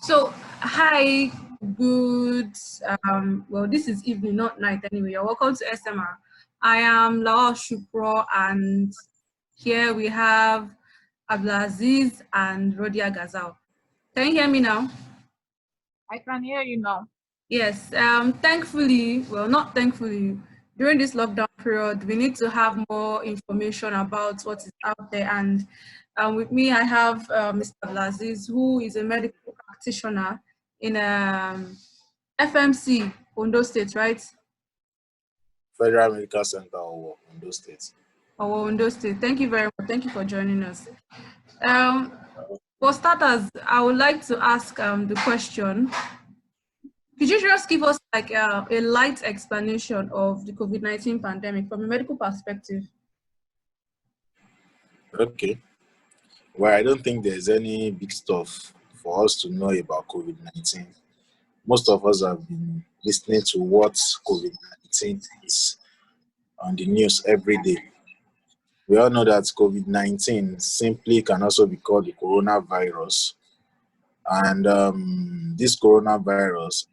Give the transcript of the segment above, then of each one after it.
So, hi, good. Well, this is evening, not night anyway. You're welcome to SMR. I am Lawa Shupro, and here we have Abdulaziz and Rodia Gazal. Can you hear me now? I can hear you now. Yes. Thankfully, well, not thankfully, during this lockdown period, we need to have more information about what is out there. And with me, I have Mr. Abdulaziz, who is a medical practitioner in FMC, Ondo State, right? Federal Medical Center or Ondo State. Oh, Ondo State. Thank you very much. Thank you for joining us. For starters, I would like to ask the question. Could you just give us like a light explanation of the COVID-19 pandemic from a medical perspective? Okay. Well, I don't think there's any big stuff for us to know about COVID-19. Most of us have been listening to what COVID-19 is on the news every day. We all know that COVID-19 simply can also be called the coronavirus. And this coronavirus,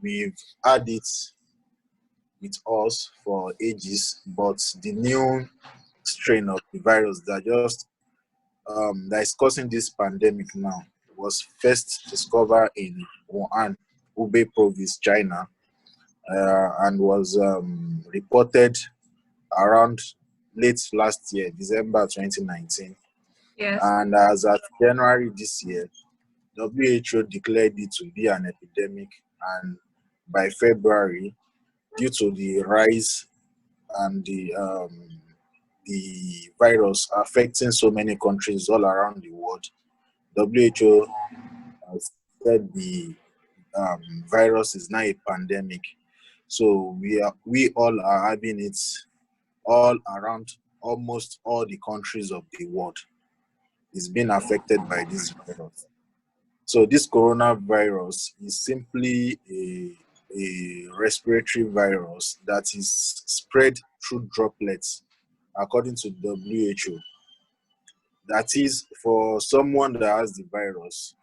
we've had it with us for ages, but the new strain of the virus that is causing this pandemic now was first discovered in Wuhan, Hubei province, China, and was reported around late last year, December 2019. Yes. And as of January this year, WHO declared it to be an epidemic, and by February, due to the rise and the virus affecting so many countries all around the world, WHO has said the virus is now a pandemic. So we all are having it all around almost all the countries of the world. Is being affected by this virus. So this coronavirus is simply a respiratory virus that is spread through droplets, according to WHO. That is, for someone that has the virus,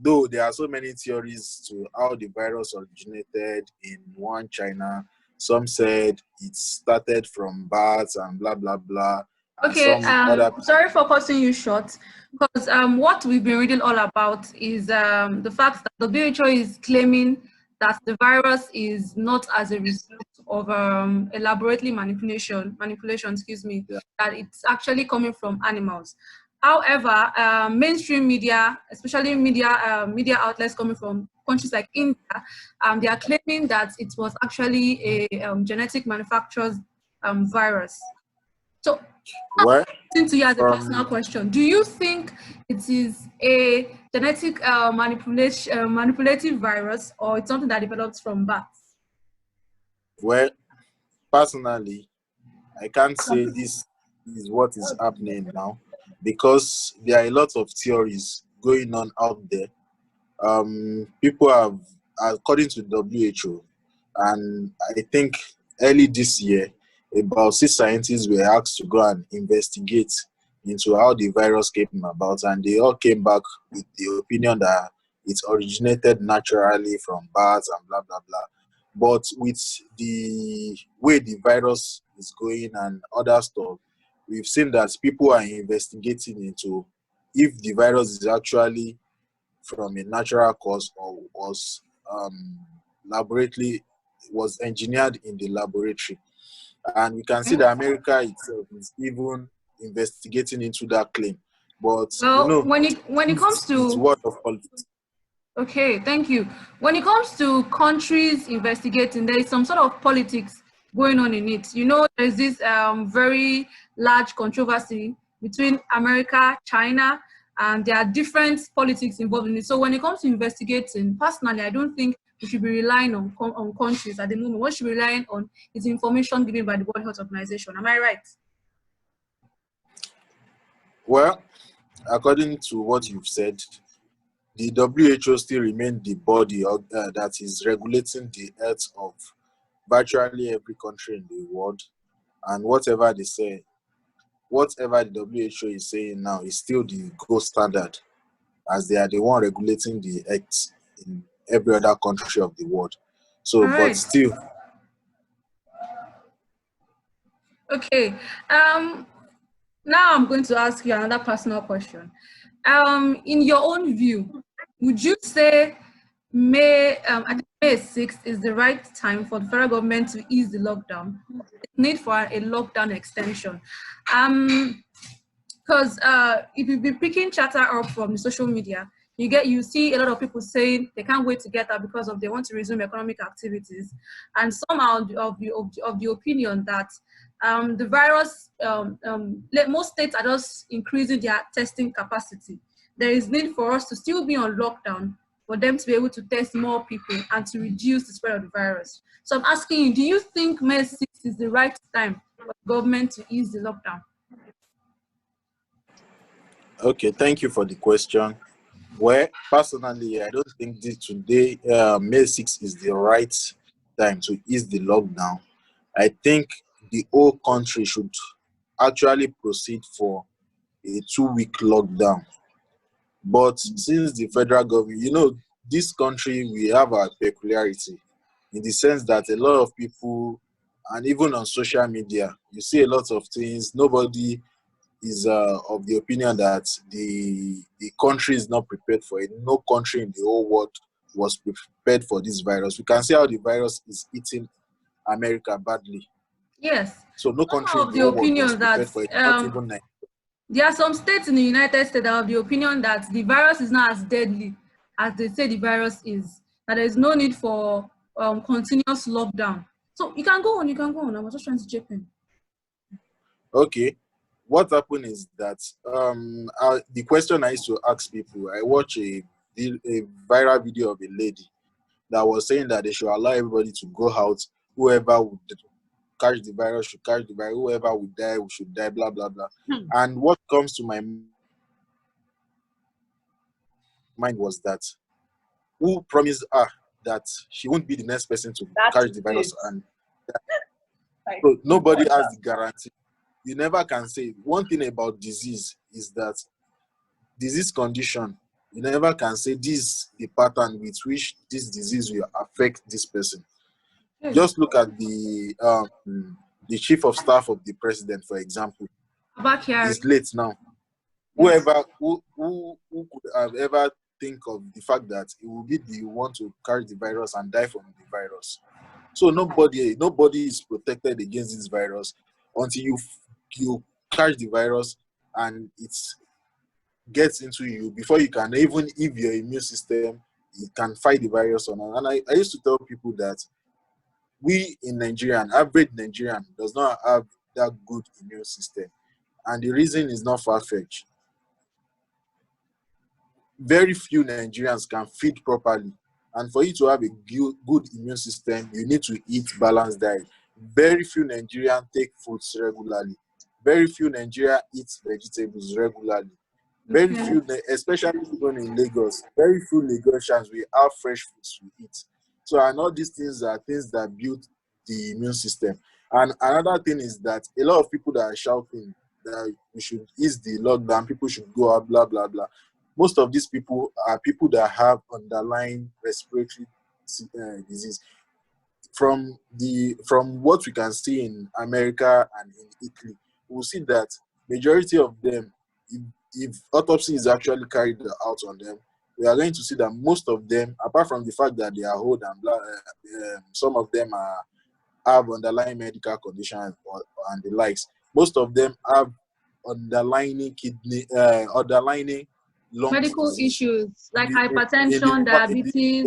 though there are so many theories to how the virus originated in Wuhan, China. Some said it started from bats and blah, blah, blah. And Okay, some other sorry for cutting you short, because what we've been reading all about is the fact that the WHO is claiming that the virus is not as a result of elaborately manipulation, Yeah. that it's actually coming from animals. However, mainstream media, especially media outlets coming from countries like India, they are claiming that it was actually a genetic manufactured virus. So, Well, to you as a from personal question, do you think it is a genetic manipulative virus, or it's something that develops from bats? well, personally, I can't say this is what is happening now because there are a lot of theories going on out there. People have, according to WHO, and I think early this year, about 6 scientists were asked to go and investigate into how the virus came about, and they all came back with the opinion that it originated naturally from bats and blah blah blah. But with the way the virus is going and other stuff, we've seen that people are investigating into if the virus is actually from a natural cause or was laboratory was engineered in the laboratory. And we can see that America itself is even investigating into that claim. But Well, when it comes it's to word of politics. okay, thank you. When it comes to countries investigating, there is some sort of politics going on in it. You know, there's this very large controversy between America, China, and there are different politics involved in it. So when it comes to investigating, personally, I don't think we should be relying on countries at the moment. What should be relying on is information given by the World Health Organization. Am I right? Well, according to what you've said, the WHO still remains the body that is regulating the health of virtually every country in the world. And whatever they say, whatever the WHO is saying now is still the gold standard. as they are the one regulating the acts in every other country of the world. So, All but right. still, Okay. Now I'm going to ask you another personal question. In your own view, would you say I think May 6th is the right time for the federal government to ease the lockdown? Need for a lockdown extension. Because if you've been picking chatter up from the social media, you see a lot of people saying they can't wait to get out because they want to resume economic activities, and some are of the opinion that the virus, most states are just increasing their testing capacity. There is need for us to still be on lockdown for them to be able to test more people and to reduce the spread of the virus. So I'm asking you, do you think May 6th is the right time for the government to ease the lockdown? okay, thank you for the question. Well, personally, I don't think this today, May 6th, is the right time to ease the lockdown. I think the whole country should actually proceed for a 2-week lockdown. But since the federal government, this country, we have a peculiarity in the sense that a lot of people, and even on social media, you see a lot of things. Nobody is of the opinion that the country is not prepared for it. No country in the whole world was prepared for this virus. We can see how the virus is eating America badly. Yes. So no Some country are in of the the whole world was opinion that prepared for it. Not even Nigeria. there are some states in the United States that are of the opinion that the virus is not as deadly as they say the virus is. That there is no need for continuous lockdown. So you can go on. You can go on. I was just trying to chip in. Okay. What happened is that the question I used to ask people, I watched a viral video of a lady that was saying that they should allow everybody to go out. Whoever would catch the virus should catch the virus. Whoever would die, we should die, blah, blah, blah. And what comes to my mind was that who promised her that she won't be the next person to catch the virus? And so nobody has the guarantee. You never can say. One thing about disease is that disease condition, you never can say this the pattern with which this disease will affect this person. Just look at the chief of staff of the president, for example. Back here. He's late now. Yes. Who could have ever think of the fact that it will be the one to carry the virus and die from the virus? So nobody is protected against this virus until you catch the virus and it gets into you before you can, even if your immune system, you can fight the virus or not. And I used to tell people that we in Nigerian, average Nigerian, does not have that good immune system. And the reason is not far-fetched. Very few Nigerians can feed properly. And for you to have a good immune system, you need to eat balanced diet. Very few Nigerians take fruits regularly. Very few Nigerians eat vegetables regularly. Very few, especially even in Lagos, very few Lagosians will have fresh foods to eat. So, and all these things are things that build the immune system. And another thing is that a lot of people that are shouting that we should ease the lockdown, people should go out, blah, blah, blah. Most of these people are people that have underlying respiratory disease. From what we can see in America and in Italy, we'll see that majority of them, if autopsy is actually carried out on them, we are going to see that most of them, apart from the fact that they are old and some of them have underlying medical conditions and the likes. Most of them have underlying lungs Medical disease. issues like in hypertension, diabetes.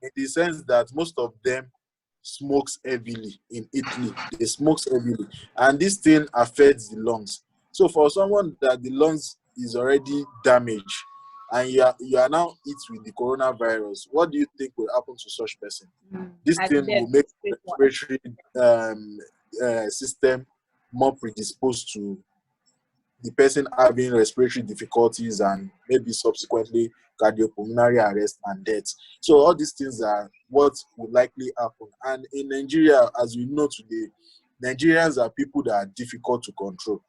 In the sense that most of them smokes heavily in Italy. They smokes heavily. And this thing affects the lungs. So for someone that the lungs is already damaged and you are now hit with the coronavirus, what do you think will happen to such person? This thing will make the respiratory system more predisposed to the person having respiratory difficulties and maybe subsequently cardiopulmonary arrest and death. So all these things are what will likely happen. And in Nigeria, as we know today, Nigerians are people that are difficult to control.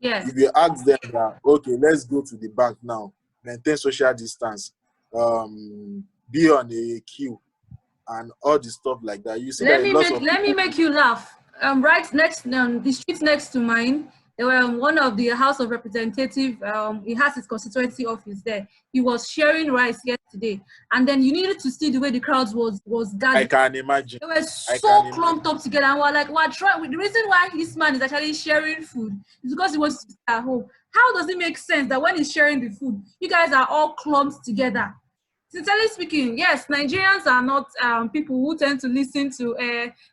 Yes. If you ask them that, okay, let's go to the bank now, maintain social distance, be on a queue, and all the stuff like that. You see that a lot of Let me people. make you laugh. Right next, the street next to mine, there were one of the House of Representative. He has his constituency office there. He was sharing rice yesterday, and then you needed to see the way the crowds was I gathered. can imagine. They were I so can clumped up together, and we're like, we're trying. The reason why this man is actually sharing food is because he wants to stay at home. How does it make sense that when he's sharing the food, you guys are all clumped together? Sincerely speaking, yes, Nigerians are not people who tend to listen to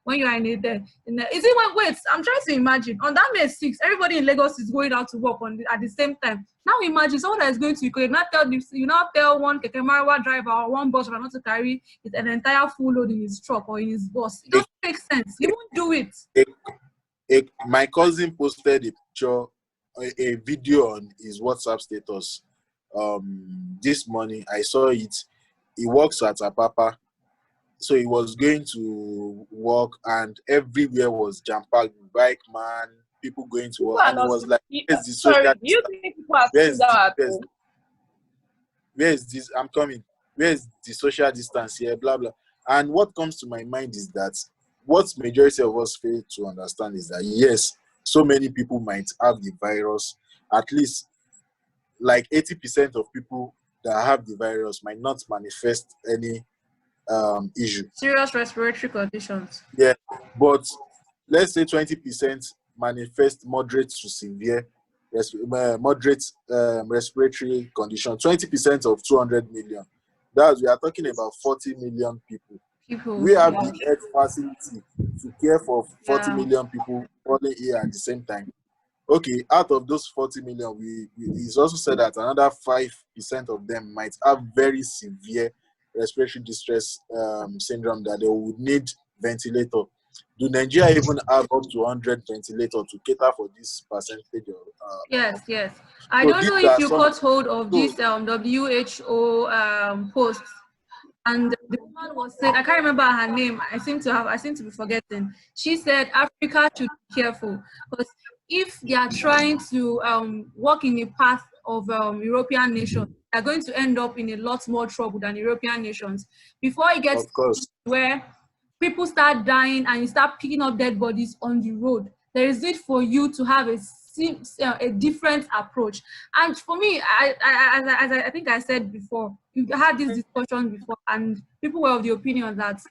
when you are in is it when, wait, I'm trying to imagine. On that May 6th, everybody in Lagos is going out to work at the same time. Now imagine someone that is going to you not tell this, you not tell one Keke Marwa driver or one bus driver not to carry an entire full load in his truck or in his bus. It doesn't make sense. You won't do it. My cousin posted a picture, a video on his WhatsApp status this morning. I saw it. He works at Apapa, so he was going to work, and everywhere was jam-packed. Bike man, people going to work, and it was like, where's the social Sorry, do you distance? think people are sitting down at home? Where's this? I'm coming. Where's the social distance here? Blah blah. And what comes to my mind is that what majority of us fail to understand is that yes, so many people might have the virus. At least like 80% of people that have the virus might not manifest any issue. Serious respiratory conditions. Yeah, but let's say 20% manifest moderate to severe moderate respiratory condition. 20% of 200 million. We are talking about 40 million people. We have the health facility to care for 40 million people falling here at the same time. Okay, out of those 40 million, it's also said that another 5% of them might have very severe respiratory distress syndrome that they would need ventilator. Do Nigeria even have up to 100 ventilators to cater for this percentage of? Yes. I don't know if you caught hold of this WHO post, and the woman was saying, I can't remember her name. I seem to be forgetting. She said Africa should be careful because if they are trying to walk in the path of European nations, they're going to end up in a lot more trouble than European nations. Before it gets where people start dying and you start picking up dead bodies on the road, there is need for you to have a different approach. And for me, I think I said before, we've had this discussion before, and people were of the opinion that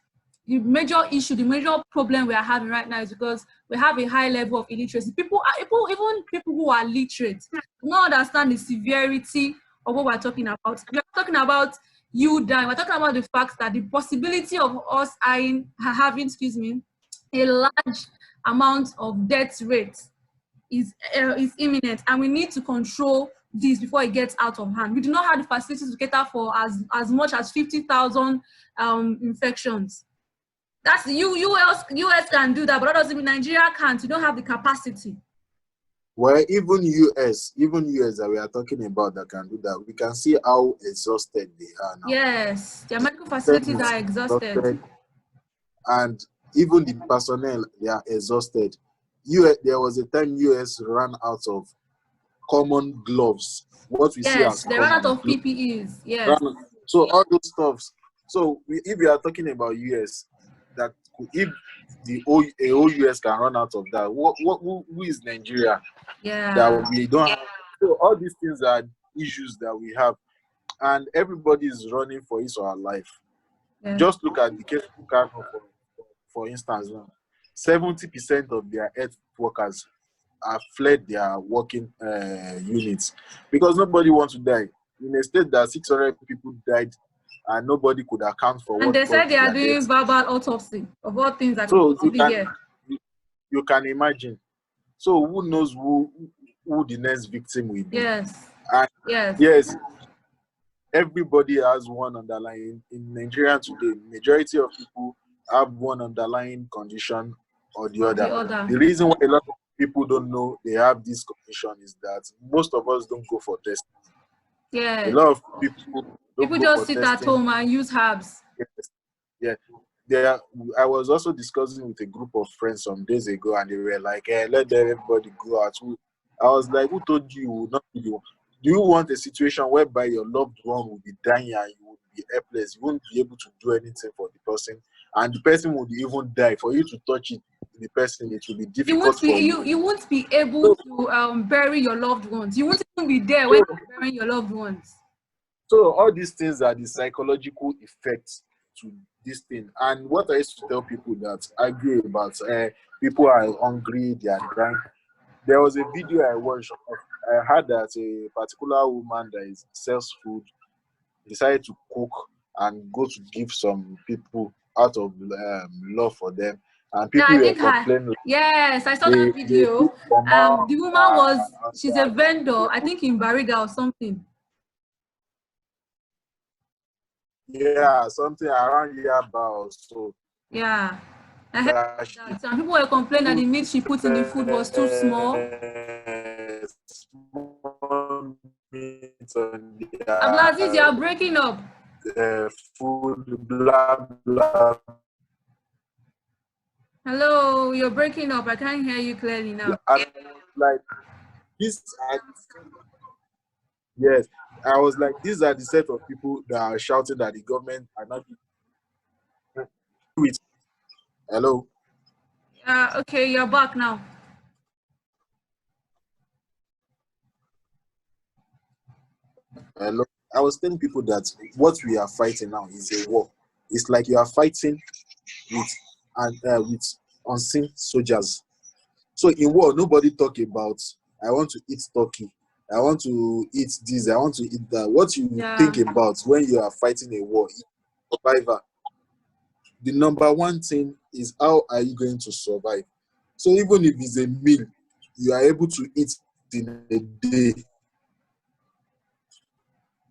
the major issue, the major problem we are having right now is because we have a high level of illiteracy. Even people who are literate do not understand the severity of what we're talking about. We're talking about you dying. We're talking about the fact that the possibility of us having, a large amount of death rate is imminent, and we need to control this before it gets out of hand. We do not have the facilities to cater for as much as 50,000 infections. That's US can do that, but that doesn't mean Nigeria can't. We don't have the capacity. Well, even US that we are talking about that can do that, we can see how exhausted they are now. Yes, their medical facilities are exhausted. And even the personnel, they are exhausted. There was a time US ran out of common gloves. What we see as they ran out of PPEs. Yes. So all those stuffs. So if we are talking about US, that if a whole US can run out of that, who is Nigeria? Yeah. That we don't have. So all these things are issues that we have, and everybody is running for his or her life. Yeah. Just look at the case of Kano, for instance. Now, 70% of their health workers have fled their working units because nobody wants to die. In a state that 600 people died and nobody could account for. And they said they are doing verbal autopsy of all things that you can imagine. So who knows who the next victim will be? Yes. And yes. Everybody has one underlying. In Nigeria today, majority of people have one underlying condition or the other. The reason why a lot of people don't know they have this condition is that most of us don't go for testing. Yeah. A lot of people just sit at home and use herbs. Yes. Yeah. I was also discussing with a group of friends some days ago, and they were like, "Hey, let everybody go out." I was like, "Who told you not to do?" Do you want a situation whereby your loved one will be dying and you will be helpless? You won't be able to do anything for the person, and the person would even die. For you to touch it, the person, it will be difficult for you. You won't be able So, to bury your loved ones. You won't even be there when so, you're burying your loved ones. so all these things are the psychological effects to this thing. And what I used to tell people that argue about people are hungry, they are dying. There was a video I watched. I heard that a particular woman that sells food decided to cook and go to give some people out of love for them, and Yeah, people I were think complaining yes, I saw that they video. put for more The woman was, on she's a their vendor, I table. think in Bariga or something. Yeah, something around here about so Yeah, I heard that she that. Some people were complaining that the put meat she put in the food was too small. small meat on Abdulaziz, you their are breaking up. food, blah blah Hello, you're breaking up. I can't hear you clearly now. blah. And like this, yes, I was like, these are the set of people that are shouting that the government are not with. Hello, Okay, you're back now. hello. I was telling people that what we are fighting now is a war. It's like you are fighting with unseen soldiers. So in war, nobody talk about I want to eat turkey, I want to eat this, I want to eat that. What you Yeah, think about when you are fighting a war, survivor, the number one thing is how are you going to survive? So even if it's a meal you are able to eat in a day,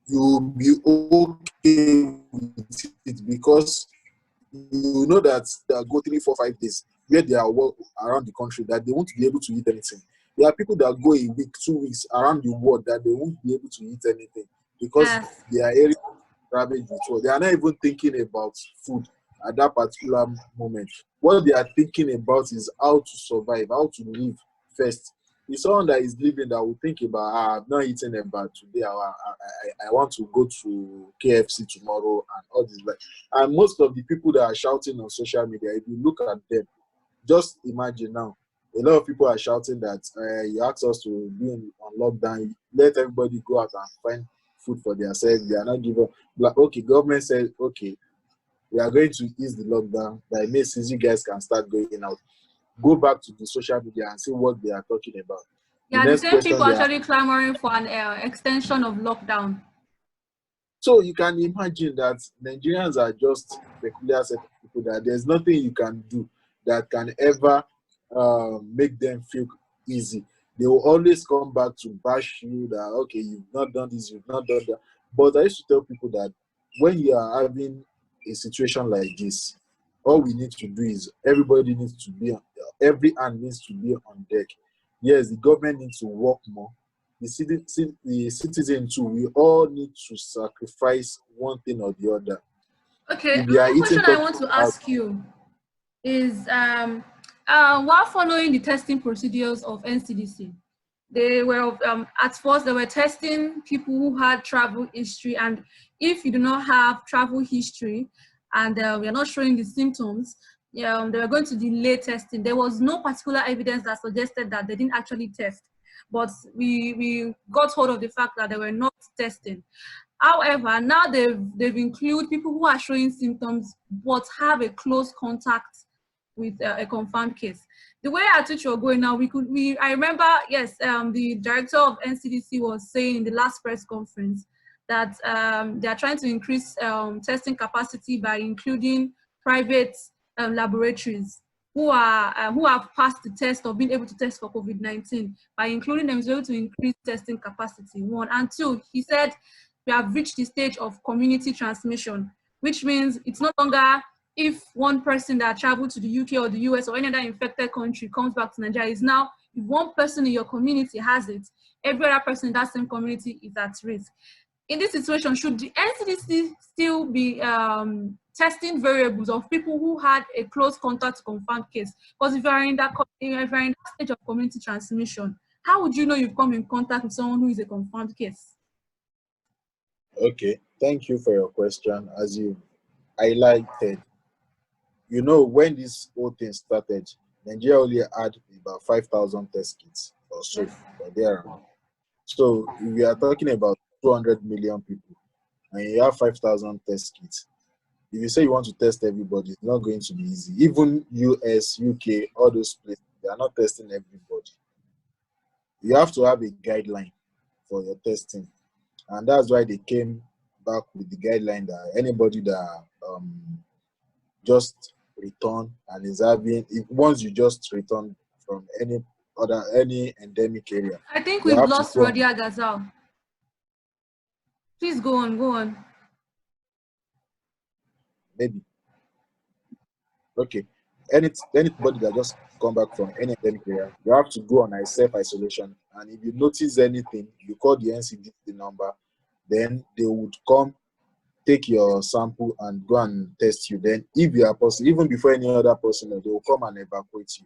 you will be okay with it because you know that they are go 3, 4, 5 days where they are around the country that they won't be able to eat anything. There are people that go a week, 2 weeks around the world that they won't be able to eat anything because yes. they are area ravaged with war. They are not even thinking about food at that particular moment. What they are thinking about is how to survive, how to live first. If someone that is living that will think about, I'm not eating about today, I want to go to KFC tomorrow and all this. Like, and most of the people that are shouting on social media, if you look at them, just imagine now, a lot of people are shouting that you asked us to be on lockdown, let everybody go out and find food for themselves. They are not giving. Like, okay, government said, okay, we are going to ease the lockdown. That means since you guys can start going out, go back to the social media and see what they are talking about. The Yeah, the next same people question they are. actually clamoring for an extension of lockdown. So you can imagine that Nigerians are just peculiar set of people that there's nothing you can do that can ever make them feel easy. They will always come back to bash you that okay, you've not done this, you've not done that. But I used to tell people that when you are having a situation like this, all we need to do is everybody needs to be on, every hand needs to be on deck. Yes, the government needs to work more, the citizen too, we all need to sacrifice one thing or the other. Okay, If we are another eating question I talking want to about, ask you is while following the testing procedures of NCDC, they were at first they were testing people who had travel history, and if you do not have travel history and we are not showing the symptoms, they were going to delay testing. There was no particular evidence that suggested that they didn't actually test, but we got hold of the fact that they were not testing. However, now they've included people who are showing symptoms but have a close contact with a confirmed case. The way at which you're going now, I remember, yes, the director of NCDC was saying in the last press conference that they are trying to increase testing capacity by including private laboratories who have passed the test of being able to test for COVID-19. By including them, is able to increase testing capacity. One and two, he said we have reached the stage of community transmission, which means it's no longer if one person that traveled to the UK or the US or any other infected country comes back to Nigeria. Is now if one person in your community has it, every other person in that same community is at risk. In this situation, should the NCDC still be testing variables of people who had a close contact to confirmed case? Because if you're in that stage of community transmission, How would you know you've come in contact with someone who is a confirmed case? Okay, thank you for your question. As you highlighted, you know, when this whole thing started, Nigeria only had about 5,000 test kits or so, Yes. or there. So if we are talking about 200 million people and you have 5,000 test kits, if you say you want to test everybody, it's not going to be easy. Even US, UK, all those places, they are not testing everybody. You have to have a guideline for your testing. And that's why they came back with the guideline that anybody that just return and is having, once you just return from any endemic area, I think you we've have to lost go on, Radia Gazal. Please go on, go on. maybe. Okay. Anybody that just come back from any endemic area, you have to go on a self-isolation. And if you notice anything, you call the NCDC number, then they would come take your sample and go and test you. Then if you are possible, even before any other person, they will come and evacuate you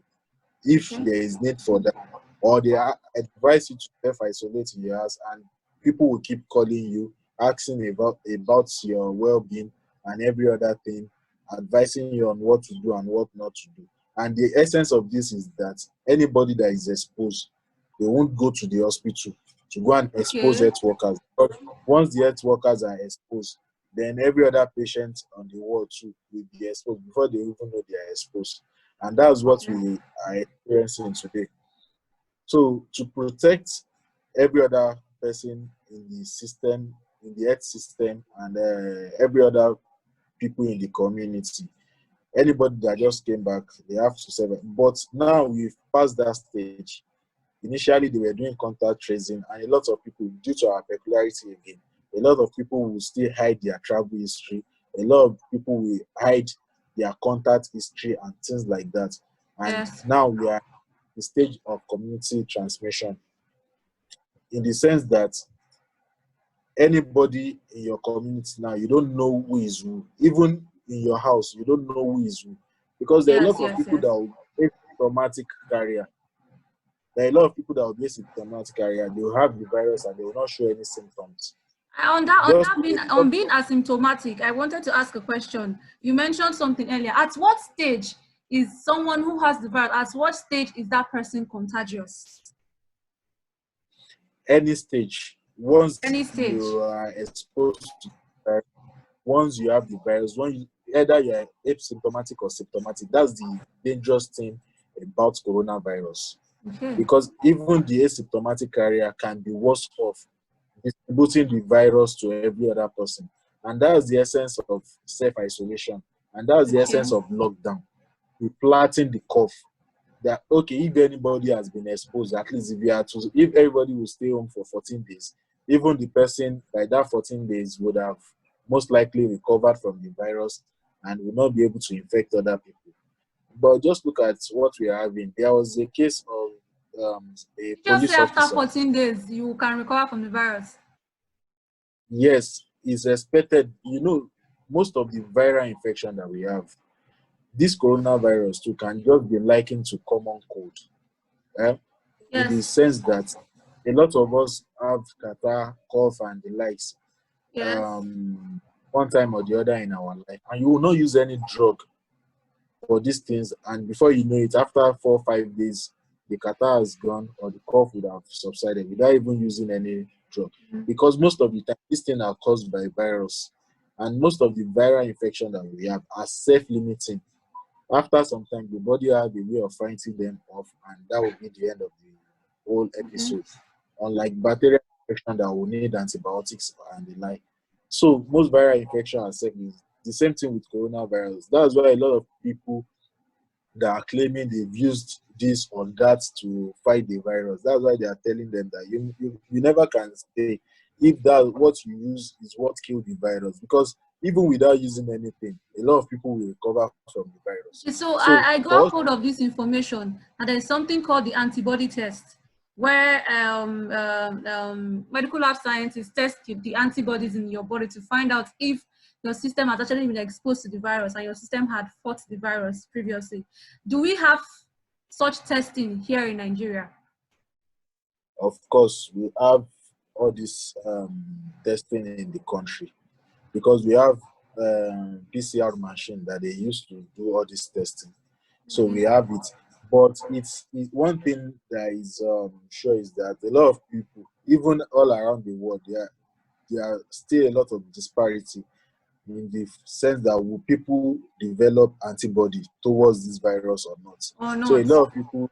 if Okay. there is need for that, or they advise you to self-isolate in your house, and people will keep calling you, asking about your well-being and every other thing, advising you on what to do and what not to do. And the essence of this is that anybody that is exposed, they won't go to the hospital to go and expose Okay. health workers. But once the health workers are exposed, then every other patient on the ward too will be exposed before they even know they are exposed. And that's what Okay. we are experiencing today. So to protect every other person in the system, in the health system, and every other people in the community, anybody that just came back, they have to serve it. But now we've passed that stage. Initially, they were doing contact tracing, and a lot of people, due to our peculiarity again, a lot of people will still hide their travel history. A lot of people will hide their contact history and things like that. And Yes. now we are the stage of community transmission, in the sense that anybody in your community now, you don't know who is who. Even in your house, you don't know who is who. Because there are a Yes, lot of yes, people yes. that will be asymptomatic carrier. There are a lot of people that will be asymptomatic carrier. They will have the virus and they will not show any symptoms. Just On being asymptomatic, I wanted to ask a question. You mentioned something earlier. At what stage is someone who has the virus, at what stage is that person contagious? any stage. Once Any stage. you are exposed to the virus, once you have the virus, either you are asymptomatic or symptomatic, that's the dangerous thing about coronavirus. Okay. Because even the asymptomatic carrier can be worse off distributing the virus to every other person. And that's the essence of self-isolation. And that's the Okay. essence of lockdown. We flatten the curve. That okay, if anybody has been exposed, at least if everybody will stay home for 14 days, even the person by that 14 days would have most likely recovered from the virus and will not be able to infect other people. But just look at what we are having. There was a case of a You just say police after officer. 14 days, you can recover from the virus. Yes, it's expected. You know, most of the viral infection that we have, this coronavirus too can just be likened to common cold. Eh? In the Yes. sense that a lot of us have catarrh, cough, and the likes Yes. um, one time or the other in our life, and you will not use any drug for these things, and before you know it, after 4 or 5 days, the catarrh has gone or the cough would have subsided without even using any drug. Mhm. Because most of the time, these things are caused by virus, and most of the viral infection that we have are self-limiting. After some time, the body has a way of fighting them off, and that will be the end of the whole Okay. episode. Unlike bacterial infection that will need antibiotics and the like. So most viral infection are self. The same thing with coronavirus. That's why a lot of people that are claiming they've used this or that to fight the virus. That's why they are telling them that you never can say if that what you use is what killed the virus. Because even without using anything, a lot of people will recover from the virus. So So I for got us, hold of this information, and there's something called the antibody test, where medical lab scientists test the antibodies in your body to find out if your system has actually been exposed to the virus and your system had fought the virus previously. Do we have such testing here in Nigeria? of course, we have all this testing in the country because we have PCR machine that they used to do all this testing. So we have it. But it's one thing that is sure is that a lot of people, even all around the world, there are still a lot of disparity in the sense that will people develop antibody towards this virus or not. Or So a not. lot of people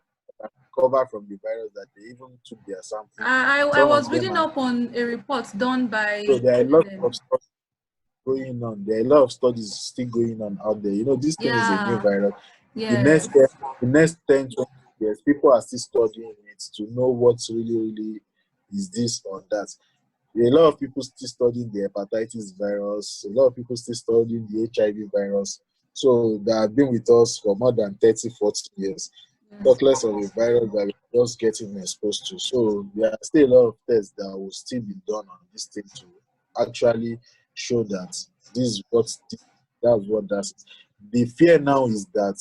recover from the virus that they even took their sample. I Some was of them reading are, up on a report done by so there are a lot CNN. of stuff going on. There are a lot of studies still going on out there. You know, this thing is a new Yeah, virus. The yes, next the next 10, 20 years, people are still studying it to know what's really is this or that. A lot of people still studying the hepatitis virus, a lot of people still studying the HIV virus. So they have been with us for more than 30, 40 years. yes, Talk less of a virus that we're just getting exposed to. So there are still a lot of tests that will still be done on this thing to actually show that this is that's what does it. The fear now is that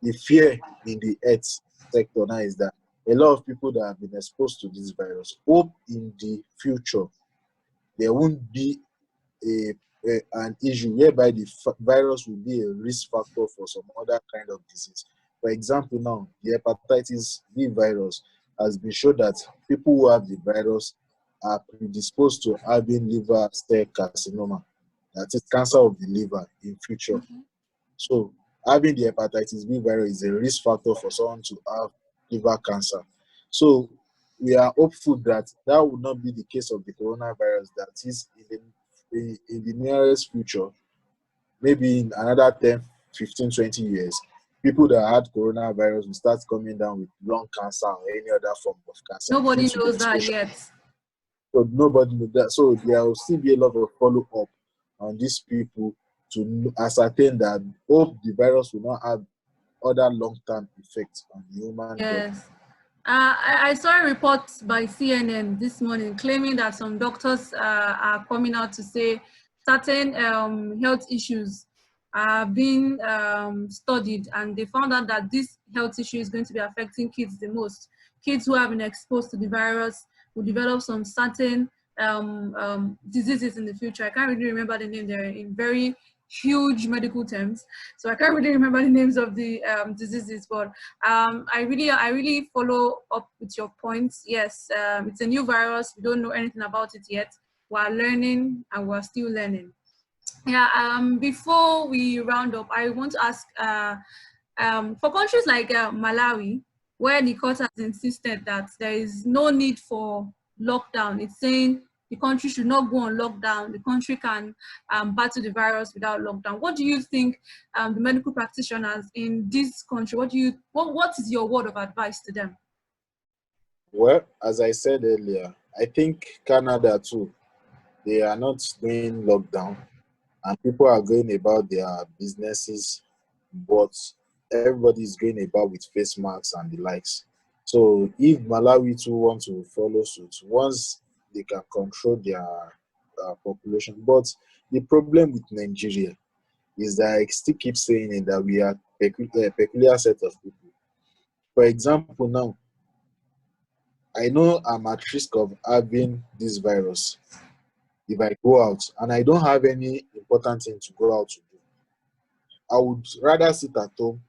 the fear in the health sector now is that a lot of people that have been exposed to this virus hope in the future there won't be a, an issue whereby the virus will be a risk factor for some other kind of disease. For example, now the hepatitis B virus has been shown that people who have the virus are predisposed to having liver cell carcinoma, that is cancer of the liver in future. So having the hepatitis B virus is a risk factor for someone to have liver cancer. So we are hopeful that that will not be the case of the coronavirus, that is in the nearest future, maybe in another 10, 15, 20 years, people that had coronavirus will start coming down with lung cancer or any other form of cancer due nobody to the knows that exposure. yet. So nobody knows that. So there will still be a lot of follow up on these people to ascertain that hope the virus will not have other long term effects on the human body. Yes. I saw a report by CNN this morning claiming that some doctors are coming out to say certain health issues are being studied, and they found out that this health issue is going to be affecting kids the most. Kids who have been exposed to the virus will develop some certain diseases in the future. I can't really remember the name. They're in very huge medical terms, so I can't really remember the names of the diseases, but I really follow up with your points. Yes, it's a new virus. We don't know anything about it yet. We're learning and we're still learning. Yeah. Before we round up, I want to ask, for countries like Malawi, where the court has insisted that there is no need for lockdown, it's saying the country should not go on lockdown. The country can battle the virus without lockdown. What do you think, the medical practitioners in this country? What is your word of advice to them? Well, as I said earlier, I think Canada too, they are not doing lockdown and people are going about their businesses, but everybody is going about with face masks and the likes. So if Malawi too want to follow suit, once they can control their population, but the problem with Nigeria is that I still keep saying it that we are a peculiar set of people. For example, now I know I'm at risk of having this virus if I go out, and I don't have any important thing to go out to do. I would rather sit at home,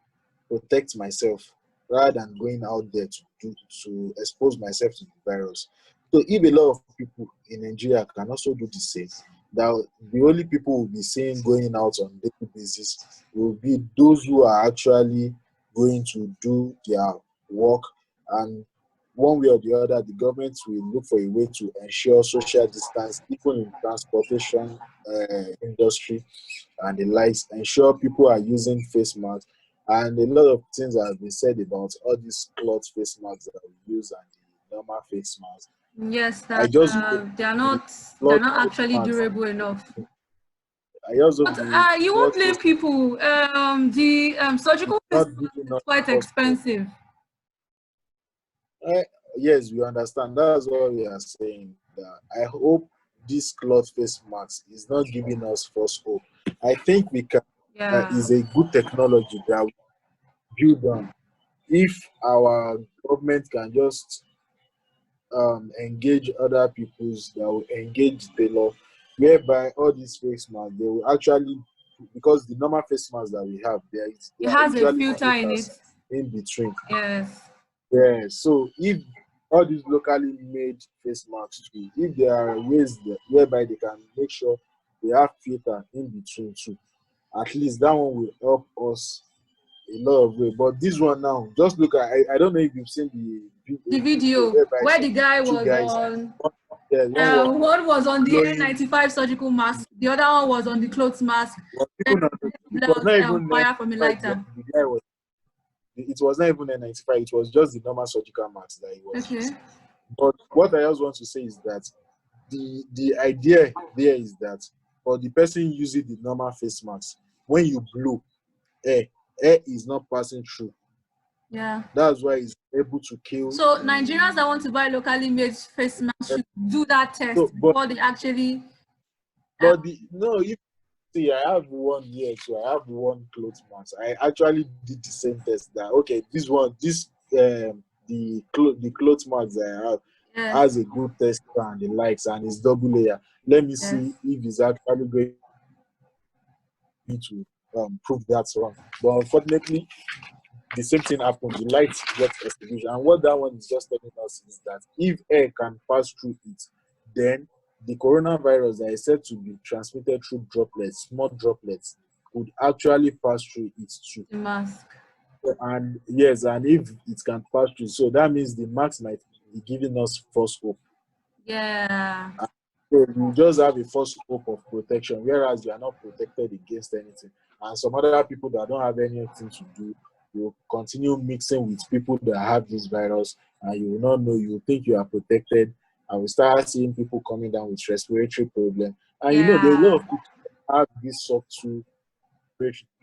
protect myself, rather than going out there to expose myself to the virus. So if a lot of people in Nigeria can also do the same, that the only people will be seeing going out on a daily basis will be those who are actually going to do their work, and one way or the other, the government will look for a way to ensure social distance, even in transportation industry and the likes, ensure people are using face masks. And a lot of things have been said about all these cloth face masks that we use and the normal face masks. Yes, I that just hope the they're cloth not face actually masks, durable enough. I just hope But the you won't cloth blame face people. The is surgical face not mask giving is us quite false hope. expensive. Eh, yes, we understand. That's what we are saying. That I hope this cloth face mask is not giving us false hope. I think we can. Yeah. Is a good technology that we build on. If our government can just engage other people's, that will engage tailor, whereby all these face masks, they will actually, because the normal face masks that we have, It there are has a usually filter in it. filters in between. Yes. Yeah, so if all these locally made face masks too, if there are ways whereby they can make sure they have filter in between too, at least that one will help us a lot of way. But this one now, just look at, I don't know if you've seen The a video video whereby where the guy two was guys, on, one, yeah, one was one was on the blowing, N95 surgical mask, the other one was on the clothes mask, was and even it was blowing not even fire from a N95, lighter. the guy was, it was not even N95, it was just the normal surgical mask that he was Okay. using. But what I also want to say is that the idea there is that for the person using the normal face mask, when you blow air, air is not passing through. Yeah. That's why it's able to kill So the. Nigerians that want to buy locally made face masks should do that test So, before they actually. but the no, if see, I have one here, so I have one clothes mask. I actually did the same test. That okay, the clothes mask that I have Yes. has a good test and the likes, and it's double layer. Let me Yes. see if it's actually going to prove that's wrong. But unfortunately, the same thing happens. The light gets extinguished, and what that one is just telling us is that if air can pass through it, then the coronavirus that is said to be transmitted through droplets, small droplets, could actually pass through it too. The mask. And yes, and if it can pass through, so that means the mask might be giving us false hope. Yeah. So you just have a false hope of protection, whereas you are not protected against anything. And some other people that don't have anything to do will continue mixing with people that have this virus, and you will not know. You think you are protected, and we start seeing people coming down with respiratory problem. And you know, there are a lot Yeah. of people that have this subtle.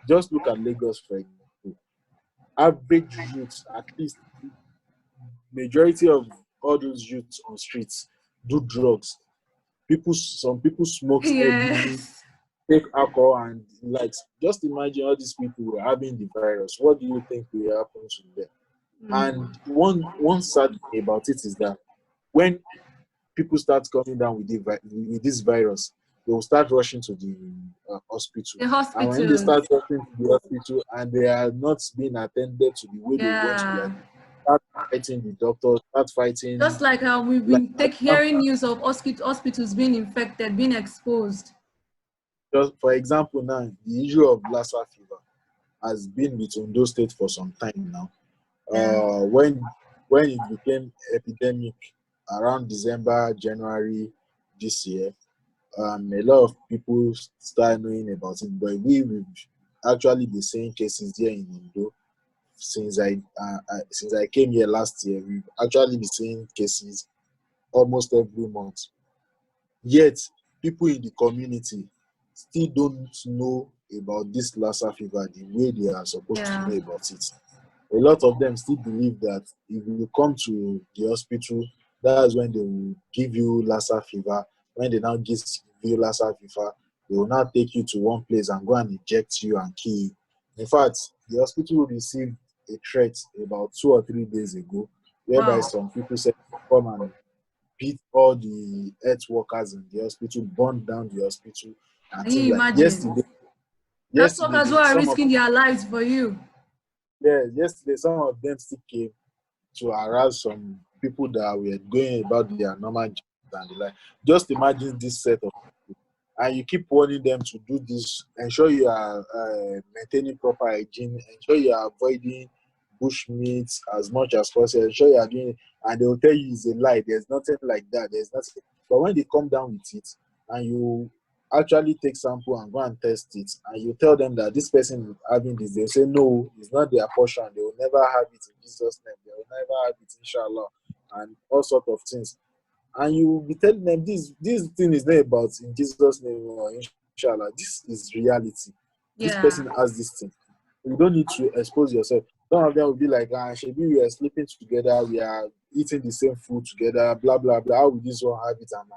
Just look at Lagos, for example. Average youths, at least majority of all those youths on streets do drugs. Some people smoke steadily, Yes. take alcohol, and like, just imagine all these people were having the virus. What do you think will happen to them? Mm. And one sad thing about it is that when people start coming down with with this virus, they will start rushing to the hospital. The And when they hospitals. start rushing to the hospital and they are not being attended to the way they want to, Yeah. like, start fighting the doctors, start fighting, Just like we've like, been hearing news of hospitals being infected, being exposed. just for example now, the issue of Lassa fever has been with Ondo State for some time now. Yeah. When it became epidemic around December, January this year, a lot of people started knowing about it. But we've actually been seeing cases here in Ondo since I came here last year. We've actually been seeing cases almost every month. Yet people in the community still don't know about this Lassa fever the way they are supposed to Yeah. know about it. A lot of them still believe that if you come to the hospital, that's when they will give you Lassa fever. When they now give you Lassa fever, they will now take you to one place and go and inject you and kill you. In fact, the hospital received a threat about 2 or 3 days ago, whereby Wow. some people said, come and beat all the health workers in the hospital, burn down the hospital, and Can things you like imagine? Health yesterday, workers who are risking their lives for you. yesterday some of them still came to harass some people that were going about their normal jobs and the like. Just imagine this set of people, and you keep warning them to do this. Ensure you are maintaining proper hygiene. Ensure you are avoiding bush meat as much as possible. Ensure you are doing it, and they will tell you it's a lie. There's nothing like that. There's nothing. But when they come down with it, and you actually take sample and go and test it, and you tell them that this person is having this, they say no, it's not their portion. They will never have it in Jesus' name. They will never have it, inshallah, and all sort of things. And you will be telling them this thing is not about in Jesus' name or inshallah. This is reality. This Yeah. person has this thing. You don't need to expose yourself. Some of them will be like, Shebi, we are sleeping together, we are eating the same food together, blah blah blah. How will this one have it and I'm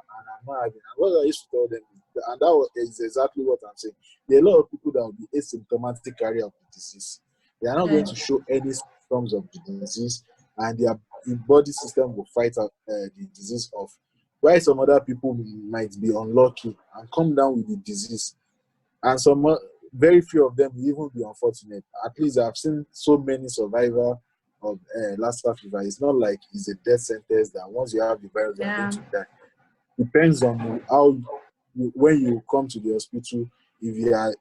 not having it? And what I used to tell them, and is exactly what I'm saying. There are a lot of people that will be asymptomatic carrier of the disease. They are not going Okay. to show any symptoms of the disease, and they are the body system will fight out the disease off. Why some other people might be unlucky and come down with the disease, and very few of them will even be unfortunate. At least I've seen so many survivors of Lassa fever. It's not like it's a death sentence that once you have the virus, you're going to die. Depends on how when you come to the hospital, if you are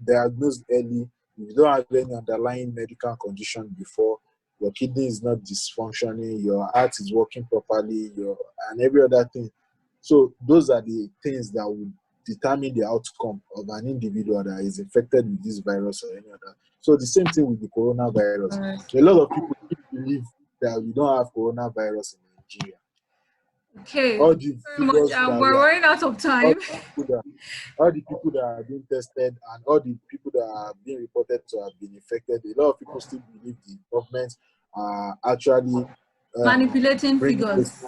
diagnosed early, if you don't have any underlying medical condition before, your kidney is not dysfunctioning, your heart is working properly, and every other thing. So those are the things that would determine the outcome of an individual that is infected with this virus or any other. So the same thing with the coronavirus. A lot of people believe that we don't have coronavirus in Nigeria. Okay. All the figures we're running out of time. All the people that are being tested and all the people that are being reported to have been infected, a lot of people still believe the government are actually manipulating figures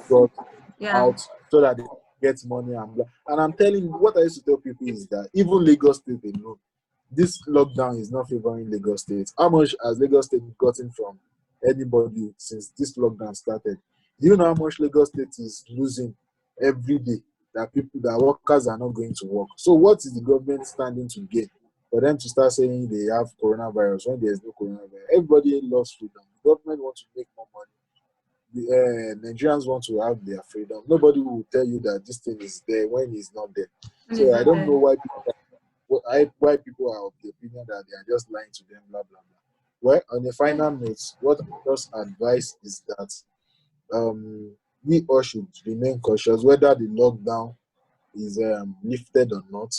out so that they get money and I'm telling you, what I used to tell people is that even Lagos State alone, this lockdown is not favoring Lagos State. How much has Lagos State gotten from anybody since this lockdown started? Do you know how much Lagos State is losing every day that workers are not going to work? So what is the government standing to gain for them to start saying they have coronavirus when there is no coronavirus? Everybody loves freedom. The government wants to make more money. The Nigerians want to have their freedom. Nobody will tell you that this thing is there when it's not there. So I don't know why people are of the opinion that they are just lying to them, blah, blah, blah. Well, on the final note, what I just advise is that we all should remain cautious whether the lockdown is lifted or not.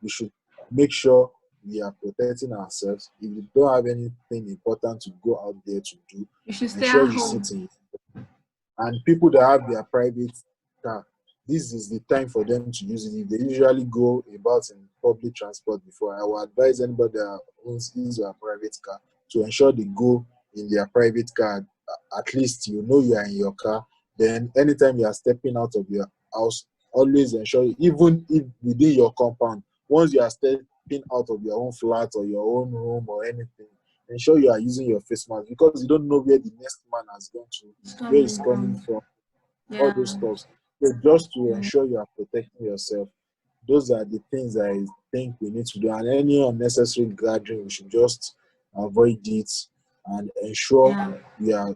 We should make sure we are protecting ourselves. If you don't have anything important to go out there to do, you should stay ensure at you home. sit in. And people that have their private car, this is the time for them to use it. If they usually go about in public transport before, I will advise anybody that owns his or private car to ensure they go in their private car. At least you know you are in your car. Then anytime you are stepping out of your house, always ensure, even if within your compound, once you are stepping out of your own flat or your own room or anything, ensure you are using your face mask, because you don't know where the next man has gone to, where he's coming from, all those stuff. So just to ensure you are protecting yourself, those are the things I think we need to do. And any unnecessary gathering, we should just avoid it and ensure we are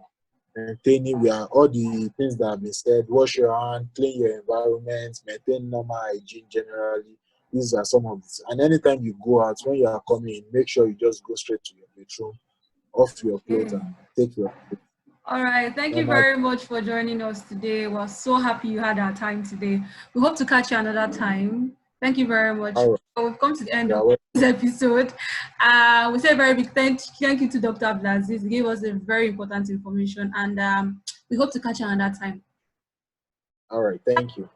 maintaining all the things that have been said. Wash your hand, clean your environment, maintain normal hygiene generally. These are some of this. And anytime you go out, when you are coming in, make sure you just go straight to your bedroom, off your clothes, and take your food. All right. Thank you very much for joining us today. We're so happy you had our time today. We hope to catch you another time. Thank you very much. Right. We've come to the end of this episode. We say a very big thank you to Dr. Abdulaziz. He gave us a very important information, and we hope to catch you another time. All right. Thank you.